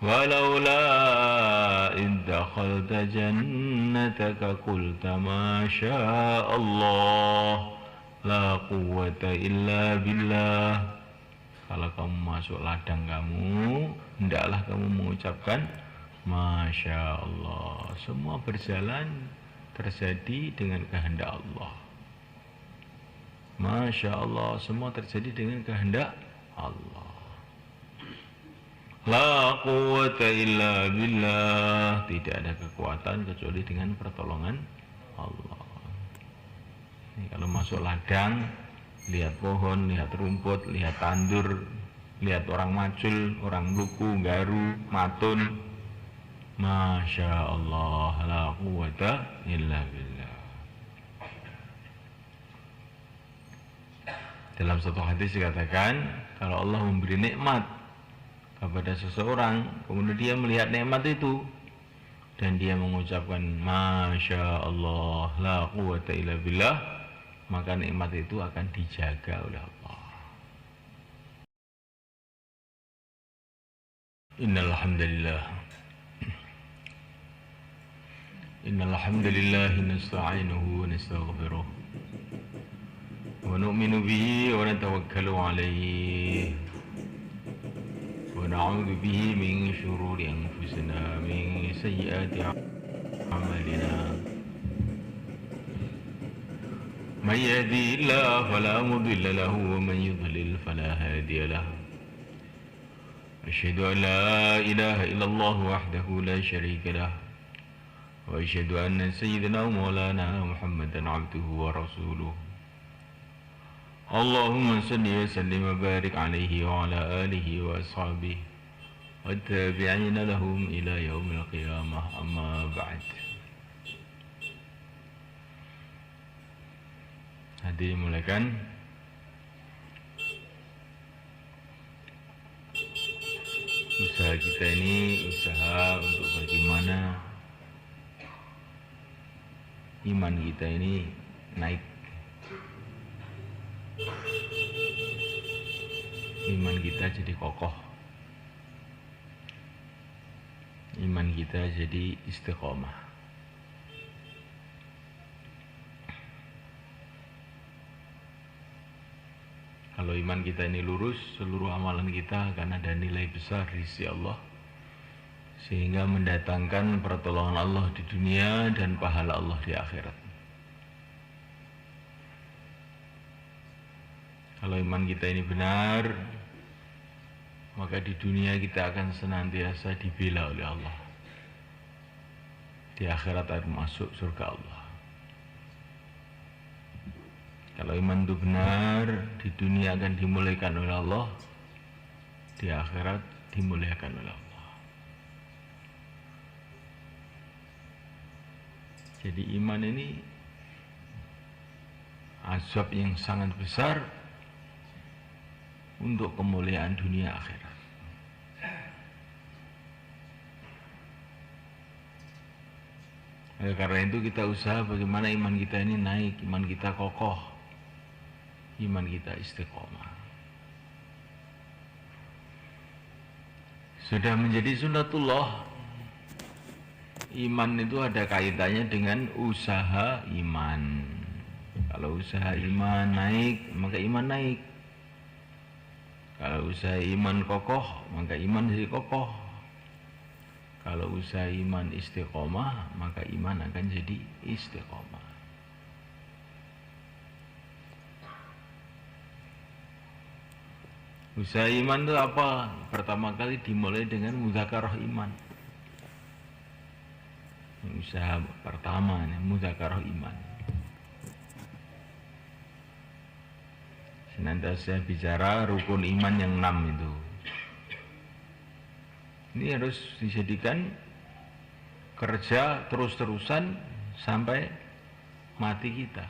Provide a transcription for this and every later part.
ولولا إذ دخلت جنتك قلت ما شاء الله لا قوة إلا بالله. Kalau kamu masuk ladang kamu, hendaklah kamu mengucapkan Masya Allah. Semua berjalan terjadi dengan kehendak Allah. Masya Allah, semua terjadi dengan kehendak Allah. La quwwata illa billah. Tidak ada kekuatan kecuali dengan pertolongan Allah. Ini kalau masuk ladang, lihat pohon, lihat rumput, lihat tandur, lihat orang macul, orang luku, garu, matun. Masya Allah, la quwwata illa billah. Dalam satu hadis dikatakan, kalau Allah memberi nikmat kepada seseorang, kemudian dia melihat nikmat itu dan dia mengucapkan Masya Allah, la quwwata illa billah, maka nikmat itu akan dijaga oleh Allah. Innal hamdalillah nasta'inuhu wa nastaghfiruh wa nu'minu bihi wa natawakkalu alayhi wa na'udzu bihi min shururi anfusina min sayyiati a'malina. من يهدي الله فلا مضل له ومن يضلل فلا هادي له. أشهد أن لا إله إلا الله وحده لا شريك له وأشهد أن سيدنا ومولانا محمدا عبده ورسوله. اللهم صل وسلم وبارك عليه وعلى آله وأصحابه والتابعين لهم إلى يوم القيامة. أما بعد. Hadirin mulaikan. Usaha kita ini usaha untuk bagaimana iman kita ini naik. Iman kita jadi kokoh. Iman kita jadi istiqomah. Kalau iman kita ini lurus, seluruh amalan kita akan ada nilai besar di sisi Allah, sehingga mendatangkan pertolongan Allah di dunia dan pahala Allah di akhirat. Kalau iman kita ini benar, maka di dunia kita akan senantiasa dibela oleh Allah. Di akhirat akan masuk surga Allah. Kalau iman itu benar, di dunia akan dimuliakan oleh Allah, di akhirat dimuliakan oleh Allah. Jadi iman ini azab yang sangat besar untuk kemuliaan dunia akhirat. Karena itu kita usaha bagaimana iman kita ini naik, iman kita kokoh, iman kita istiqomah. Sudah menjadi sunnatullah. Iman itu ada kaitannya dengan usaha iman. Kalau usaha iman naik, maka iman naik. Kalau usaha iman kokoh, maka iman jadi kokoh. Kalau usaha iman istiqomah, maka iman akan jadi istiqomah. Usaha iman itu apa? Pertama kali dimulai dengan mudzakarah iman. Usaha pertama nih, mudzakarah iman. Senantiasa bicara rukun iman yang 6 itu. Ini harus dijadikan kerja terus-terusan sampai mati kita.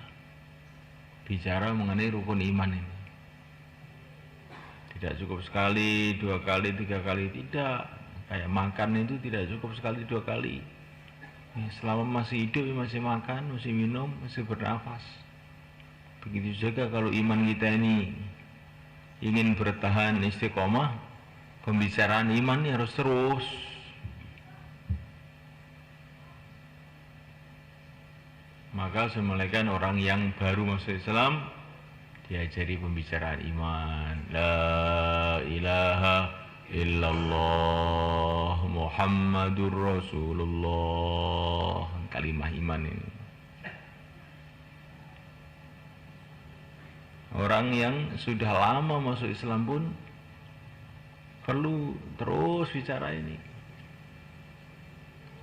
Bicara mengenai rukun iman ini. Tidak cukup sekali, 2 kali, 3 kali, tidak. Kayak makan itu tidak cukup sekali, 2 kali. Selama masih hidup, masih makan, masih minum, masih bernafas. Begitu juga kalau iman kita ini ingin bertahan istiqomah, pembicaraan iman ini harus terus. Maka semulaikan orang yang baru masuk Islam diajari pembicaraan iman. La ilaha illallah Muhammadur Rasulullah. Kalimah iman ini. Orang yang sudah lama masuk Islam pun perlu terus bicara ini.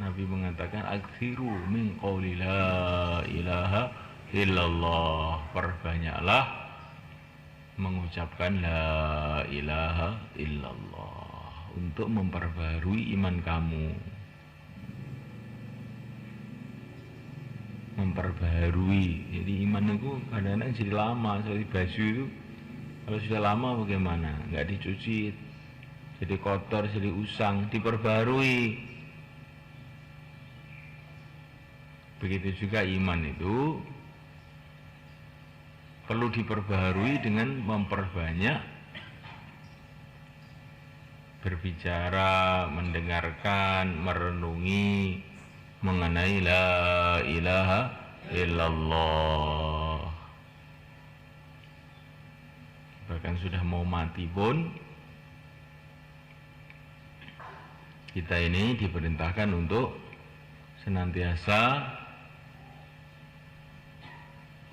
Nabi mengatakan aktsiru min qouli la ilaha illallah. Perbanyaklah mengucapkan la ilaha illallah untuk memperbarui iman kamu. Memperbarui. Jadi iman itu kadang-kadang jadi lama. Seperti baju itu kalau sudah lama bagaimana? Enggak dicuci, jadi kotor, jadi usang, diperbarui. Begitu juga iman itu perlu diperbaharui dengan memperbanyak berbicara, mendengarkan, merenungi mengenai la ilaha illallah. Bahkan sudah mau mati pun kita ini diperintahkan untuk senantiasa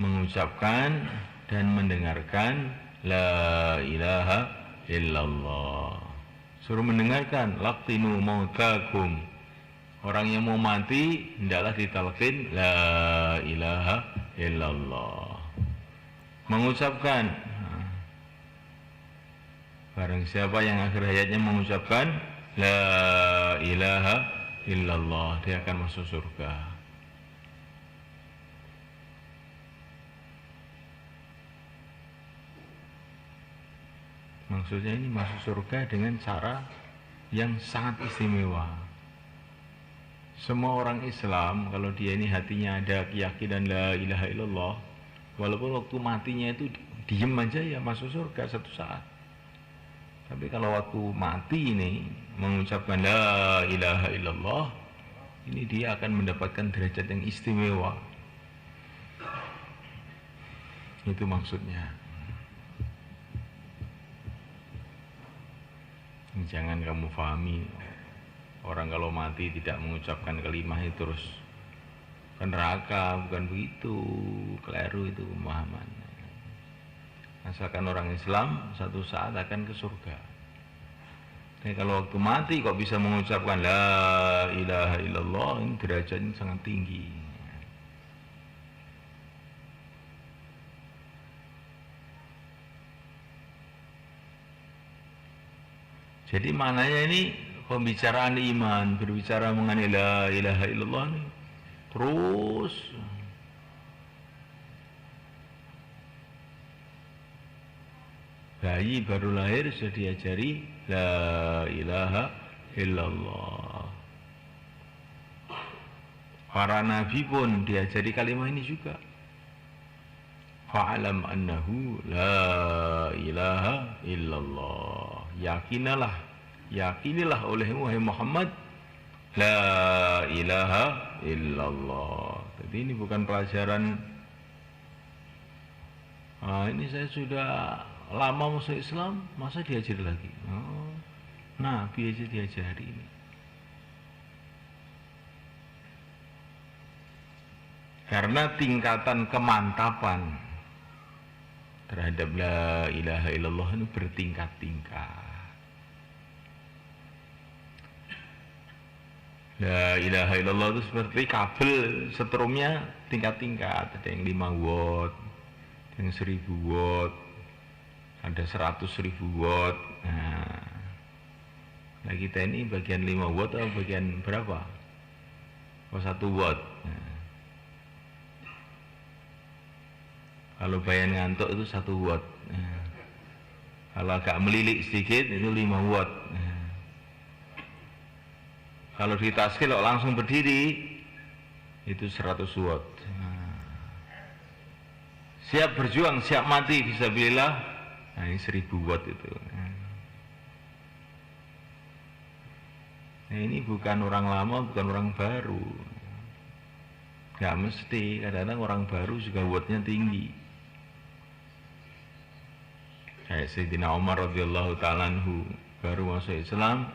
mengucapkan dan mendengarkan la ilaha illallah. Suruh mendengarkan laqinu mautakum. Orang yang mau mati hendaklah ditalqin la ilaha illallah. Mengucapkan barang siapa yang akhir hayatnya mengucapkan la ilaha illallah, dia akan masuk surga. Maksudnya ini masuk surga dengan cara yang sangat istimewa. Semua orang Islam kalau dia ini hatinya ada keyakinan la ilaha illallah, walaupun waktu matinya itu diem aja ya masuk surga satu saat. Tapi kalau waktu mati ini mengucapkan la ilaha illallah, ini dia akan mendapatkan derajat yang istimewa. Itu maksudnya. Jangan kamu pahami orang kalau mati tidak mengucapkan kalimah itu terus ke neraka, bukan begitu. Keliru itu pemahaman. Asalkan orang Islam satu saat akan ke surga. Tapi kalau waktu mati kok bisa mengucapkan la ilaha illallah, ini derajatnya sangat tinggi. Jadi maknanya ini pembicaraan iman, berbicara mengenai la ilaha illallah ini terus. Bayi baru lahir sudah diajari la ilaha illallah. Para nabi pun diajari kalimat ini juga. Fa'alam annahu la ilaha illallah. Yakinilah olehmu wahai Muhammad la ilaha illallah. Jadi ini bukan pelajaran ini saya sudah lama masuk Islam, masa diajari lagi? Nabi aja diajari ini. Karena tingkatan kemantapan terhadap la ilaha illallah itu bertingkat-tingkat. La ilaha illallah itu seperti kabel setrumnya tingkat-tingkat. Ada yang 5 watt, ada yang 1000 watt, ada 100.000 watt. Nah kita ini bagian 5 watt atau bagian berapa? 1 watt. Kalau bayan ngantuk itu 1 watt. Kalau agak melilik sedikit itu 5 watt. Kalau di taskil langsung berdiri itu 100 watt. Siap berjuang, siap mati fisabilillah. Nah ini 1000 watt itu. Nah, ini bukan orang lama, bukan orang baru. Gak mesti, kadang-kadang orang baru juga wordnya tinggi. Kayak Sayyidina Umar radhiyallahu ta'ala anhu baru masuk Islam.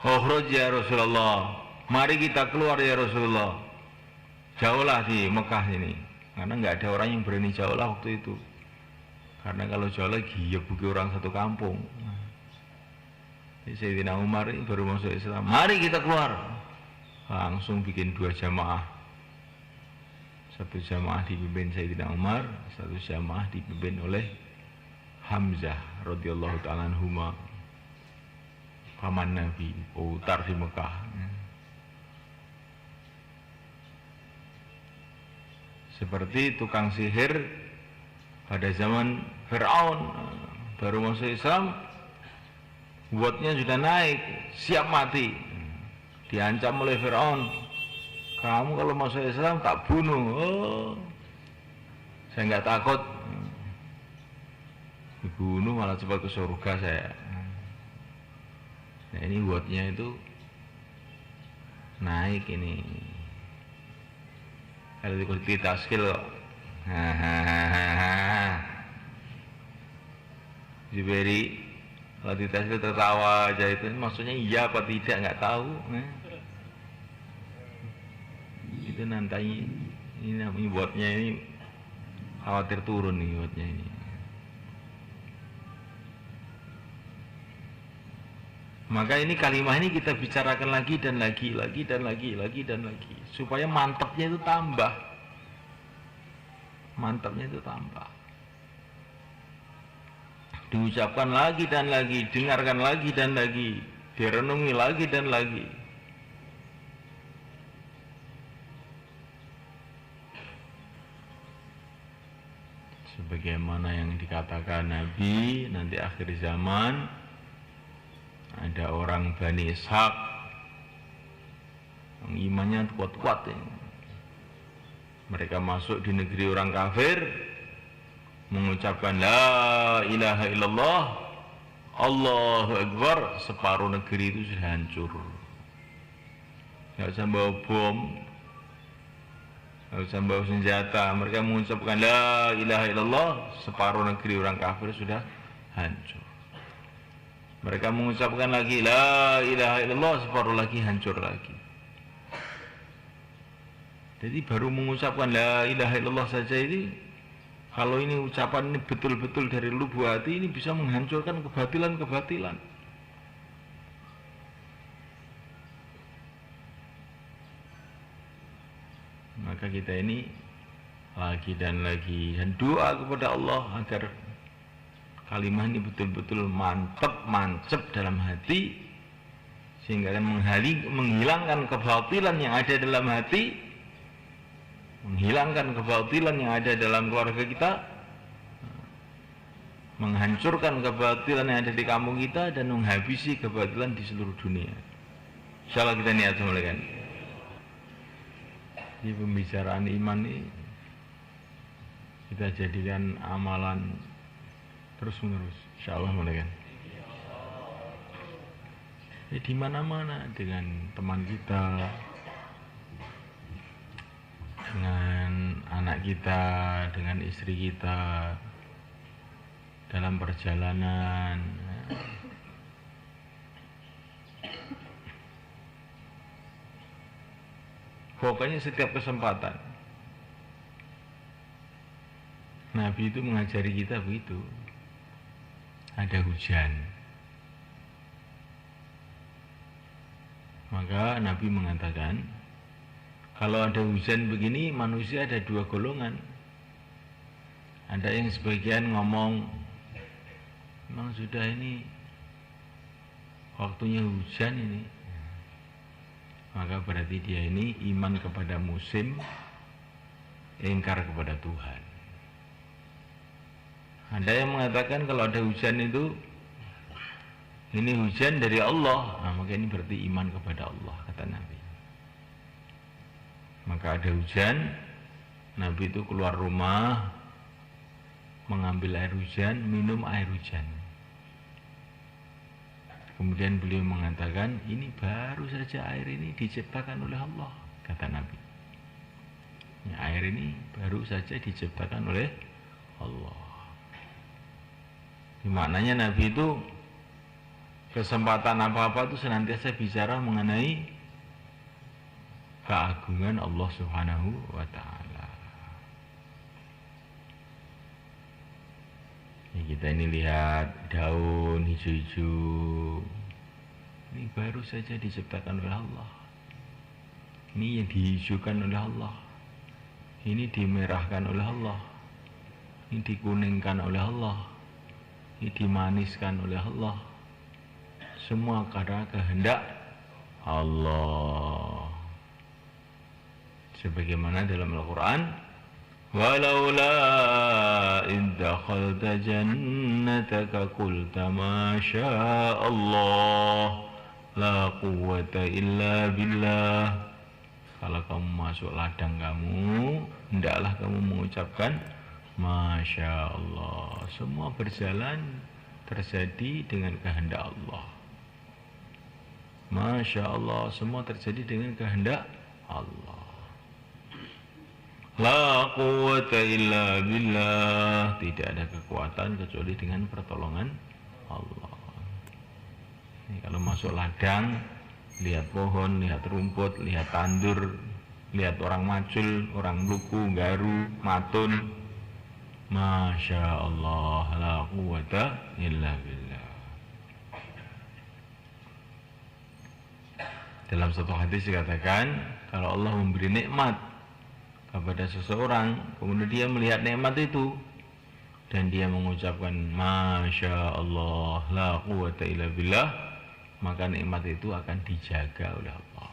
Ukhroj ya Rasulullah, mari kita keluar ya Rasulullah. Jauhlah di Mekah ini. Karena nggak ada orang yang berani jauh lah waktu itu. Karena kalau jauh lagi ya buki orang satu kampung. Sayyidina Umar ini baru masuk Islam. Mari kita keluar. Langsung bikin 2 jamaah. Satu jamaah dipimpin Sayyidina Umar, satu jamaah dipimpin oleh Hamzah radhiyallahu ta'ala anhuma, paman Nabi, putar di Mekah. Seperti tukang sihir pada zaman Fir'aun, baru masuk Islam, buatnya sudah naik, siap mati, diancam oleh Fir'aun, kamu kalau masuk Islam tak bunuh. Oh, saya nggak takut, dibunuh malah cepat ke surga saya. Nah, ini buatnya itu naik ini. Kalau di taskil kok. Juberi kalau di taskil tertawa aja itu, maksudnya iya apa tidak nggak tahu. Itu nanti ini namanya buatnya ini khawatir turun nih buatnya ini. Maka ini kalimah ini kita bicarakan lagi dan lagi supaya mantapnya itu tambah. Mantapnya itu tambah. Diucapkan lagi dan lagi, dengarkan lagi dan lagi, direnungi lagi dan lagi. Sebagaimana yang dikatakan Nabi, nanti akhir zaman ada orang Bani Ishaq yang imannya kuat-kuat ya. Mereka masuk di negeri orang kafir, mengucapkan la ilaha illallah, Allahu Akbar, separuh negeri itu sudah hancur. Nggak usah bawa bom, nggak usah bawa senjata. Mereka mengucapkan la ilaha illallah, separuh negeri orang kafir sudah hancur. Mereka mengucapkan lagi la ilaha illallah, separuh lagi hancur lagi. Jadi baru mengucapkan la ilaha illallah saja ini, kalau ini ucapan ini betul-betul dari lubuk hati, ini bisa menghancurkan kebatilan-kebatilan. Maka kita ini lagi dan doa kepada Allah agar kalimah ini betul-betul mancep dalam hati, sehingga akan menghilangkan kebatilan yang ada dalam hati, menghilangkan kebatilan yang ada dalam keluarga kita, menghancurkan kebatilan yang ada di kampung kita, dan menghabisi kebatilan di seluruh dunia. Insyaallah kita niat semulakan. Di pembicaraan iman ini kita jadikan amalan terus menerus, insyaallah mulaikan. Di mana-mana dengan teman kita, dengan anak kita, dengan istri kita, dalam perjalanan. Pokoknya setiap kesempatan. Nabi itu mengajari kita begitu. Ada hujan, maka Nabi mengatakan, kalau ada hujan begini, manusia ada 2 golongan. Ada yang sebagian ngomong, memang sudah ini waktunya hujan ini, maka berarti dia ini iman kepada musim, ingkar kepada Tuhan. Ada yang mengatakan kalau ada hujan itu, ini hujan dari Allah, nah, maka ini berarti iman kepada Allah, kata Nabi. Maka ada hujan, Nabi itu keluar rumah, mengambil air hujan, minum air hujan. Kemudian beliau mengatakan, ini baru saja air ini diciptakan oleh Allah, kata Nabi. Ya, air ini baru saja diciptakan oleh Allah. Maknanya Nabi itu kesempatan apa-apa itu senantiasa bicara mengenai keagungan Allah Subhanahu wa Ta'ala. Ya, kita ini lihat daun hijau-hijau, ini baru saja diciptakan oleh Allah. Ini yang dihijaukan oleh Allah, ini dimerahkan oleh Allah, ini dikuningkan oleh Allah, ini dimaniskan oleh Allah. Semua karena kehendak Allah. Sebagaimana dalam Al-Quran, walaula in dakhalta jannataka qulta ma syaa Allah la quwwata illa billah. Kalau kamu masuk ladang kamu, hendaklah kamu mengucapkan Masya Allah. Semua berjalan terjadi dengan kehendak Allah. Masya Allah, semua terjadi dengan kehendak Allah. La quwwata illa billah. Tidak ada kekuatan kecuali dengan pertolongan Allah. Ini kalau masuk ladang, lihat pohon, lihat rumput, lihat tandur, lihat orang macul, orang luku, garu, matun. Masya Allah, la quwwata illa billah. Dalam satu hadis dikatakan, kalau Allah memberi nikmat kepada seseorang, kemudian dia melihat nikmat itu dan dia mengucapkan Masya Allah, la quwwata illa billah, maka nikmat itu akan dijaga oleh Allah.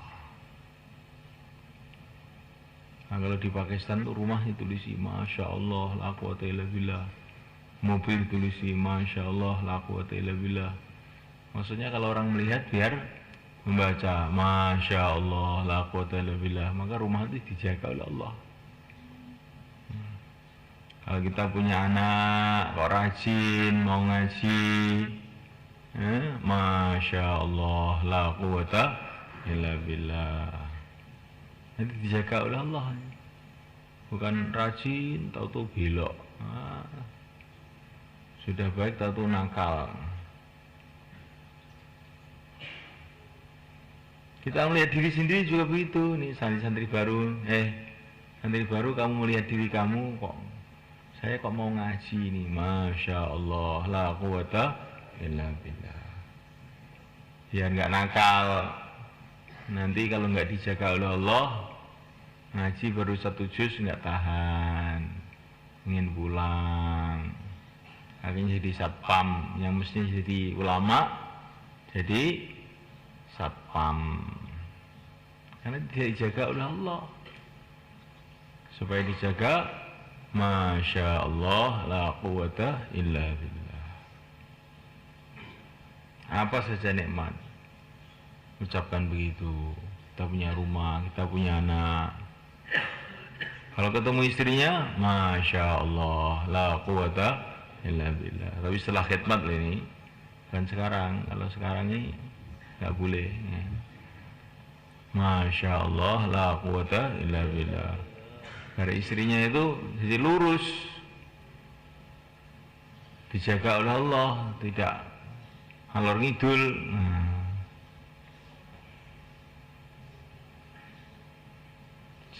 Nah, kalau di Pakistan tuh rumah ditulisi Masya Allah, la quwwata illa billah, mobil ditulisi Masya Allah, la quwwata illa billah. Maksudnya kalau orang melihat biar membaca Masya Allah, la quwwata illa billah, maka rumah itu dijaga oleh Allah. Kalau kita punya anak kok rajin mau ngaji, Masya Allah, la quwwata illa billah, nanti dijaga oleh Allah. Bukan rajin tahu-tahu belok, sudah baik tahu-tahu nakal. Kita melihat diri sendiri juga begitu. Nih santri-santri baru, santri baru kamu melihat diri kamu, kok saya kok mau ngaji nih, Masya Allah, la quwwata illa billah. Biar nggak nakal. Nanti kalau nggak dijaga oleh Allah, ngaji baru 1 juz nggak tahan, ingin pulang, akhirnya jadi satpam, yang mestinya jadi ulama jadi satpam, karena tidak dijaga oleh Allah. Supaya dijaga, Masya Allah, la quwwata illa billah. Apa saja nikmat, ucapkan begitu. Kita punya rumah, kita punya anak, kalau ketemu istrinya, Masya Allah, la quwwata illa billah. Tapi setelah khidmat ini, kan sekarang, kalau sekarang ini nggak boleh, Masya Allah, la quwwata illa billah. Dari istrinya itu jadi lurus, dijaga oleh Allah, tidak ngalor ngidul.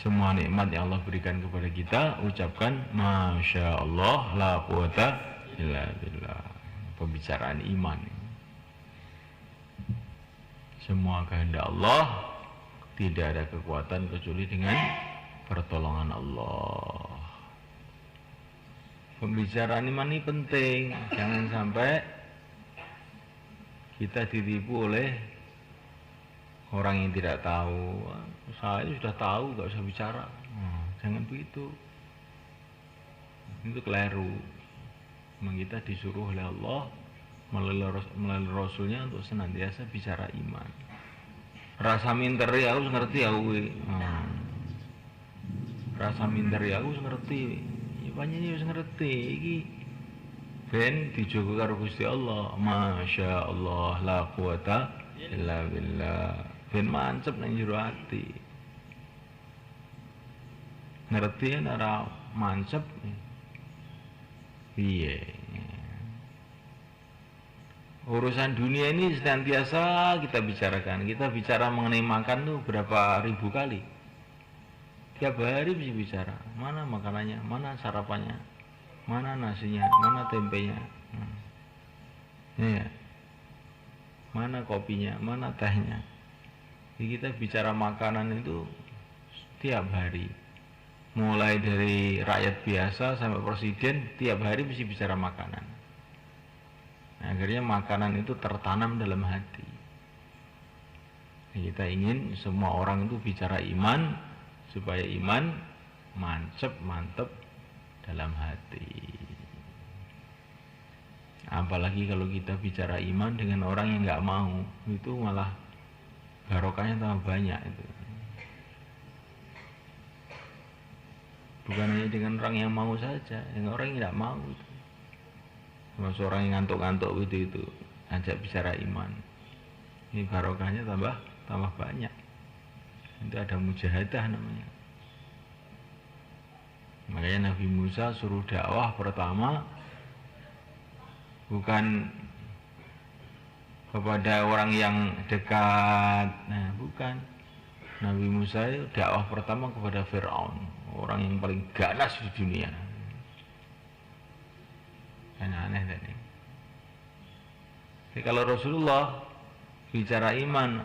Semua nikmat yang Allah berikan kepada kita, ucapkan Masya Allah, la quwwata illa billah. Pembicaraan iman. Semua kehendak Allah, tidak ada kekuatan kecuali dengan pertolongan Allah. Pembicaraan iman ini penting. Jangan sampai kita ditipu oleh orang yang tidak tahu. Saya sudah tahu, gak usah bicara. Jangan begitu. Itu keliru. Memang kita disuruh oleh Allah melalui Rasulnya untuk senantiasa bicara iman. Rasa minder ya aku ngerti aku. Rasa minder ya aku ngerti. Ya banyak yang ngerti. Iki ben dijogo karo Gusti Allah. Masya Allah la quwata illa billah. Ben mancep nang jero ati. Ngerti ora mancep piye. Urusan dunia ini senantiasa kita bicarakan. Kita bicara mengenai makan tuh berapa ribu kali. Tiap hari bisa bicara. Mana makanannya, mana sarapannya, mana nasinya, mana tempenya, ya. Mana kopinya, mana tehnya. Jadi kita bicara makanan itu tiap hari. Mulai dari rakyat biasa sampai presiden, tiap hari mesti bicara makanan. Akhirnya makanan itu tertanam dalam hati. Kita ingin semua orang itu bicara iman, supaya iman mantep dalam hati. Apalagi kalau kita bicara iman dengan orang yang nggak mau, itu malah barokahnya tambah banyak itu. Bukan hanya dengan orang yang mau saja, dengan orang yang nggak mau itu. Termasuk orang yang ngantuk-ngantuk itu ajak bicara iman. Ini barokahnya tambah banyak. Itu ada mujahadah namanya. Makanya Nabi Musa suruh dakwah pertama bukan kepada orang yang dekat. Nah, bukan. Nabi Musa itu dakwah pertama kepada Fir'aun, orang yang paling ganas di dunia. Aneh tadi. Jadi kalau Rasulullah bicara iman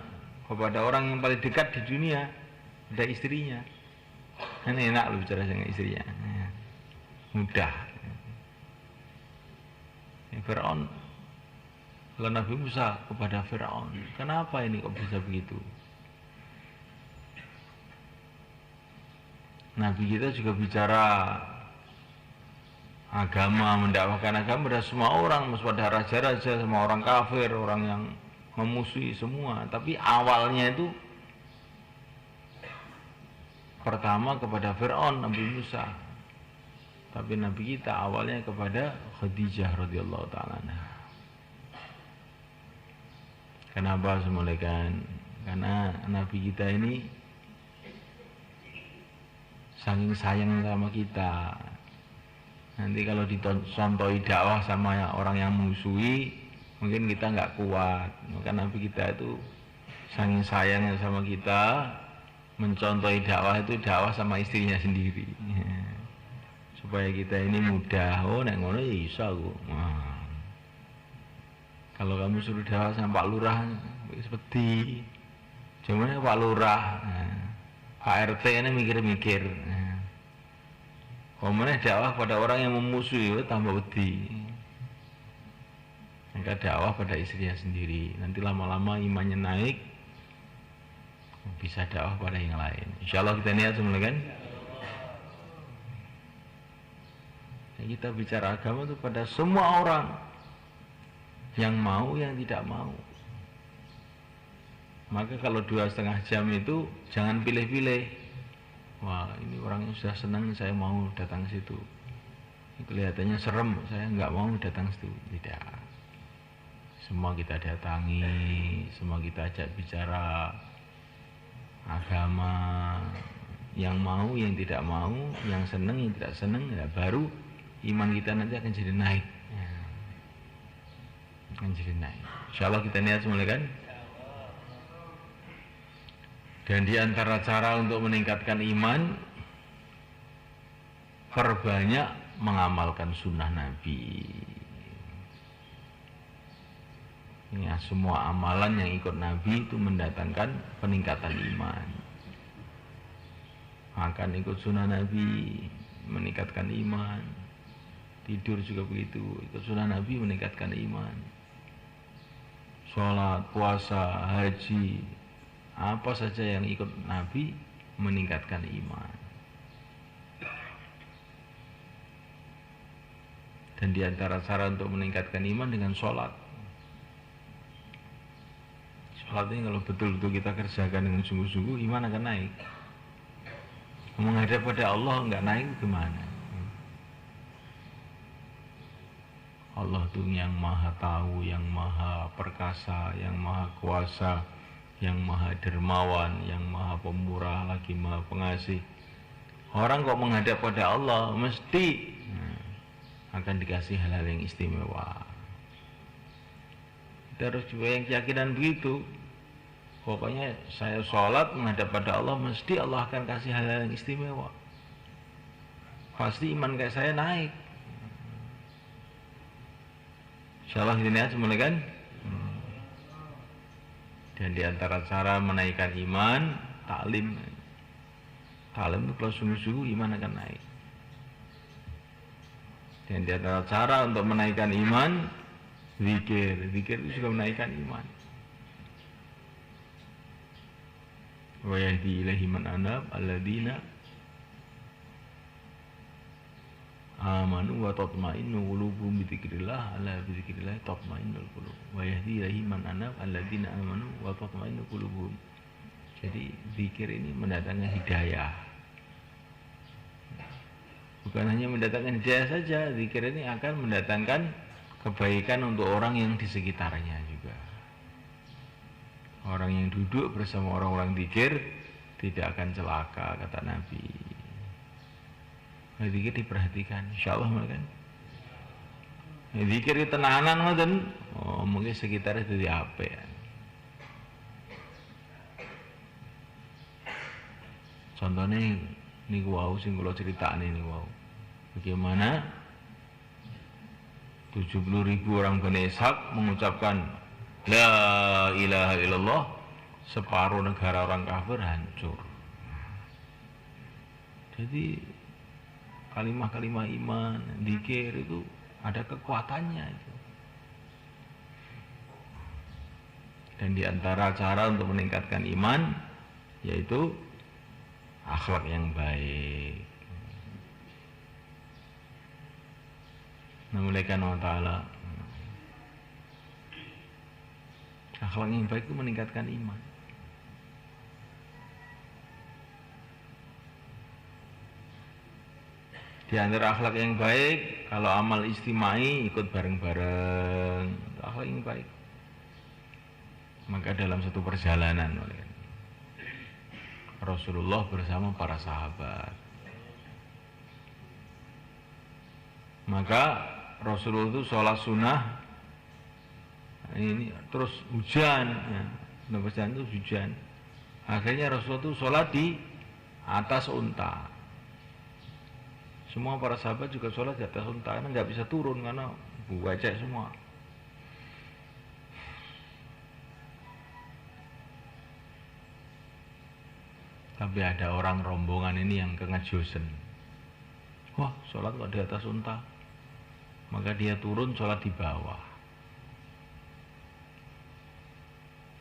kepada orang yang paling dekat di dunia, ada istrinya. Kan enak lu bicara dengan istrinya. Mudah. Fir'aun, kalau Nabi Musa kepada Fir'aun, kenapa ini kok bisa begitu? Nabi kita juga bicara agama, mendakwahkan agama pada semua orang, pada raja-raja, semua orang kafir, orang yang memusuhi semua. Tapi awalnya itu pertama kepada Fir'aun, Nabi Musa. Tapi Nabi kita awalnya kepada Khadijah radhiyallahu ta'ala. Kenapa semulaikan? Karena Nabi kita ini saking sayang sama kita. Nanti kalau dicontohi dakwah sama orang yang musuhi, mungkin kita nggak kuat. Maka Nabi kita itu saking sayangnya sama kita, mencontohi dakwah itu dakwah sama istrinya sendiri. Supaya kita ini mudah. Oh, nek ngono ya iso aku. Kalau kamu suruh dakwah sama Pak Lurah, seperti cuman Pak Lurah, Pak RT ini mikir-mikir. Kemudian dakwah pada orang yang memusuhi tambah wedi. Maka dakwah pada istrinya sendiri. Nanti lama-lama imannya naik, bisa dakwah pada yang lain. Insya Allah kita niat semula kan. Kita bicara agama itu pada semua orang, yang mau, yang tidak mau. Maka kalau 2,5 jam itu jangan pilih-pilih. Wah, ini orangnya sudah senang, saya mau datang situ. Kelihatannya serem, saya nggak mau datang situ. Tidak. Semua kita datangi, semua kita ajak bicara agama. Yang mau, yang tidak mau, yang senang, yang tidak senang, ya baru iman kita nanti akan jadi naik. Akan jadi naik. Insya Allah kita niat semula kan. Dan di antara cara untuk meningkatkan iman, perbanyak mengamalkan sunnah Nabi. Ya, semua amalan yang ikut Nabi itu mendatangkan peningkatan iman. Makan ikut sunnah Nabi meningkatkan iman. Tidur juga begitu, ikut sunnah Nabi meningkatkan iman. Sholat, puasa, haji, apa saja yang ikut Nabi meningkatkan iman. Dan di antara cara untuk meningkatkan iman dengan sholat. Sholat ini kalau betul-betul kita kerjakan dengan sungguh-sungguh, iman akan naik. Menghadap pada Allah nggak naik gimana? Allah itu yang maha tahu, yang maha perkasa, yang maha kuasa, yang maha dermawan, yang maha pemurah, lagi maha pengasih. Orang kok menghadap pada Allah mesti akan dikasih hal-hal yang istimewa. Kita harus juga yang keyakinan begitu. Pokoknya saya sholat menghadap pada Allah, mesti Allah akan kasih hal-hal yang istimewa. Pasti iman kayak saya naik. Insyaallah ini aja mulai kan. Dan di antara cara menaikkan iman, taklim. Taklim itu kalau sungguh-sungguh iman akan naik. Dan di antara cara untuk menaikkan iman, zikir. Zikir itu juga menaikkan iman. Wa yahdi ilaihi man anab alladzina amanu wa tatma'innu qulubuhum bi dzikrillah ala bi dzikrillah tatma'innul qulub. Wa yahdi ilaihi man anab alladzina amanu wa tatma'innu qulubuhum. Jadi zikir ini mendatangkan hidayah. Bukan hanya mendatangkan hidayah saja, zikir ini akan mendatangkan kebaikan untuk orang yang di sekitarnya juga. Orang yang duduk bersama orang-orang zikir tidak akan celaka, kata Nabi. Zikir diperhatikan, insyaallah kan. Zikir itu tenanan ngoten, mungkin sekitar itu diape. Contohnya niku wau sing kula critakne niku wau. Bagaimana 70.000 orang Bani Ishaq mengucapkan La ilaha illallah, separuh negara orang kafir hancur. Jadi kalimah-kalimah iman, zikir itu ada kekuatannya itu. Dan di antara cara untuk meningkatkan iman yaitu akhlak yang baik. Namulaikan Allah Ta'ala. Akhlak yang baik itu meningkatkan iman. Di antara akhlak yang baik, kalau amal istimai ikut bareng-bareng, akhlak yang baik. Maka dalam satu perjalanan Rasulullah bersama para sahabat, maka Rasulullah itu sholat sunnah ini terus hujan ya. Hujan itu hujan. Akhirnya Rasulullah itu sholat di atas unta. Semua para sahabat juga sholat di atas unta karena nggak bisa turun karena buacek semua. Tapi ada orang rombongan ini yang kengejosen. Wah, sholat kok di atas unta. Maka dia turun sholat di bawah.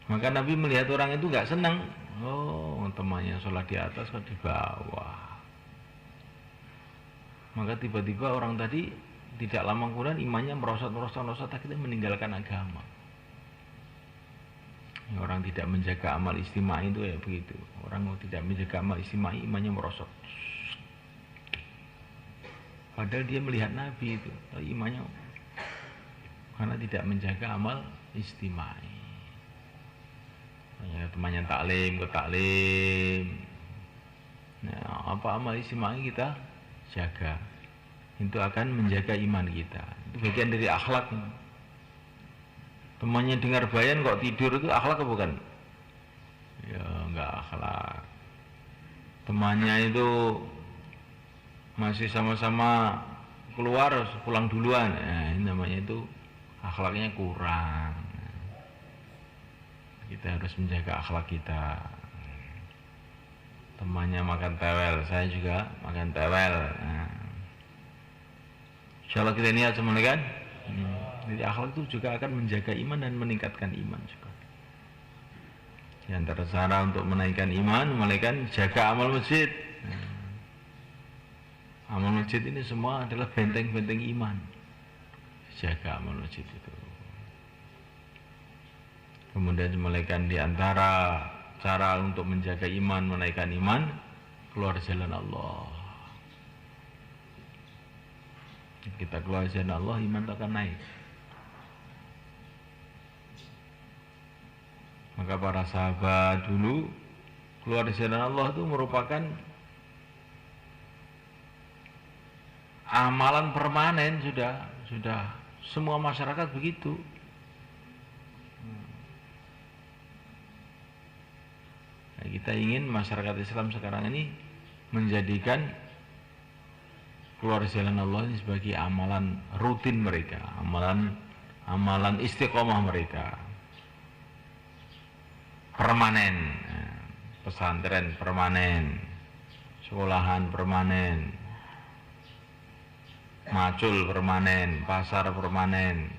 Maka Nabi melihat orang itu nggak senang. Oh, temannya sholat di atas kok di bawah. Maka tiba-tiba orang tadi tidak lama kemudian imannya merosot, akhirnya meninggalkan agama. Orang tidak menjaga amal istimai itu ya begitu. Orang tidak menjaga amal istimai, imannya merosot. Padahal dia melihat Nabi itu, tapi imannya karena tidak menjaga amal istimai. Temannya taklim ke taklim. Nah, apa amal istimai kita jaga. Itu akan menjaga iman kita. Itu bagian dari akhlak. Temannya dengar bayan kok tidur, itu akhlak apa bukan? Ya enggak akhlak. Temannya itu masih sama-sama keluar pulang duluan. Nah, ini namanya itu akhlaknya kurang. Kita harus menjaga akhlak kita. Temannya makan tewel, saya juga makan tewel. Nah, insyaallah kita niat semua kan. Jadi akhlak itu juga akan menjaga iman dan meningkatkan iman juga. Di antara cara untuk menaikkan iman, menaikkan jaga amal masjid. Amal masjid ini semua adalah benteng-benteng iman. Jaga amal masjid itu. Kemudian menaikkan di antara cara untuk menjaga iman, menaikkan iman, keluar jalan Allah. Kita keluar dari jalan Allah, iman itu akan naik. Maka para sahabat dulu keluar dari jalan Allah itu merupakan amalan permanen, sudah semua masyarakat begitu. Nah, kita ingin masyarakat Islam sekarang ini menjadikan keluar dari jalan Allah ini sebagai amalan rutin mereka, amalan istiqomah mereka, permanen, pesantren permanen, sekolahan permanen, macul permanen, pasar permanen.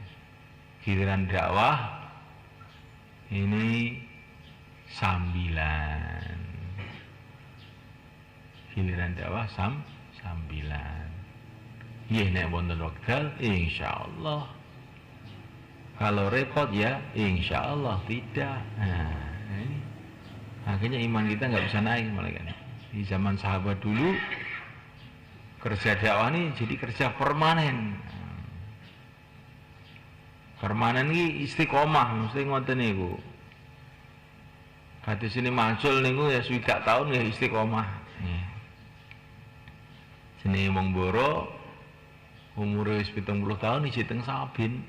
Giliran dakwah ini sambilan. Giliran dakwah sambilan. Nggih nek wonten wekdal insyaallah. Kalau repot ya insyaallah tidak. Nah, ini akhirnya iman kita nggak bisa naik malah kan. Di zaman sahabat dulu kerja dakwah ini jadi kerja permanen. Permanen ini istiqomah, mesti ngoten niku. Kados ini macul niku ya 20 tahun ya istiqomah. Jenenge wong Boro umure wis 70 tahun isi teng Sabin.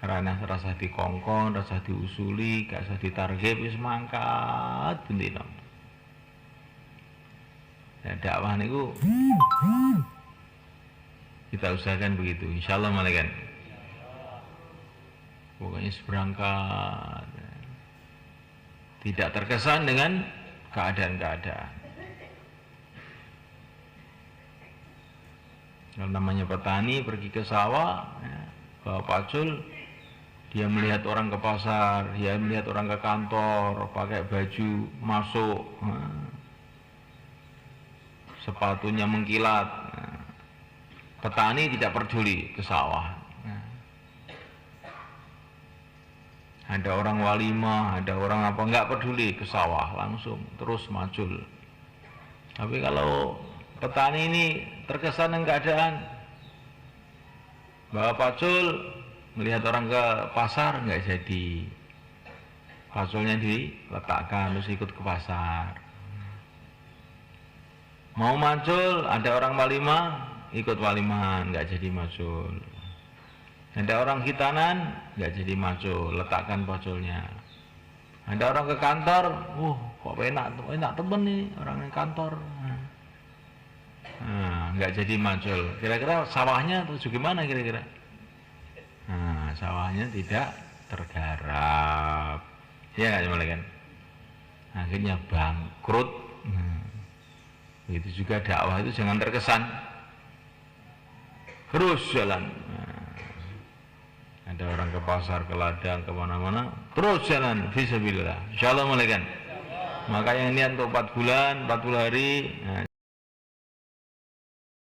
Karena rasa dikongkon, rasa diusuli, gak usah ditarget wis mangkat bendina. Ya dakwah niku kita usahakan begitu, insyaallah malaikat. Pokoknya seberangkat, tidak terkesan dengan keadaan-keadaan. Kalau namanya petani pergi ke sawah, ya, bawa pacul, dia melihat orang ke pasar, dia melihat orang ke kantor, pakai baju masuk, sepatunya mengkilat. Petani tidak peduli ke sawah. Ada orang walimah, ada orang apa, nggak peduli ke sawah, langsung terus macul. Tapi kalau petani ini terkesan dengan keadaan, bawa pacul, melihat orang ke pasar nggak jadi, paculnya diletakkan terus ikut ke pasar. Mau macul, ada orang walimah, ikut walimahan, nggak jadi macul. Ada orang khitanan, nggak jadi macul, letakkan paculnya. Ada orang ke kantor, kok enak temen nih orang yang kantor. Nah, nggak jadi macul. Kira-kira sawahnya terus gimana kira-kira? Nah, sawahnya tidak tergarap. Ya nggak cuma kan? Akhirnya bangkrut. Begitu juga dakwah itu jangan terkesan. Terus jalan. Ada orang ke pasar, ke ladang, kemana-mana, terus jalan fisabilillah. Insyaallah malaikat. Maka yang niat untuk 4 bulan, 40 hari,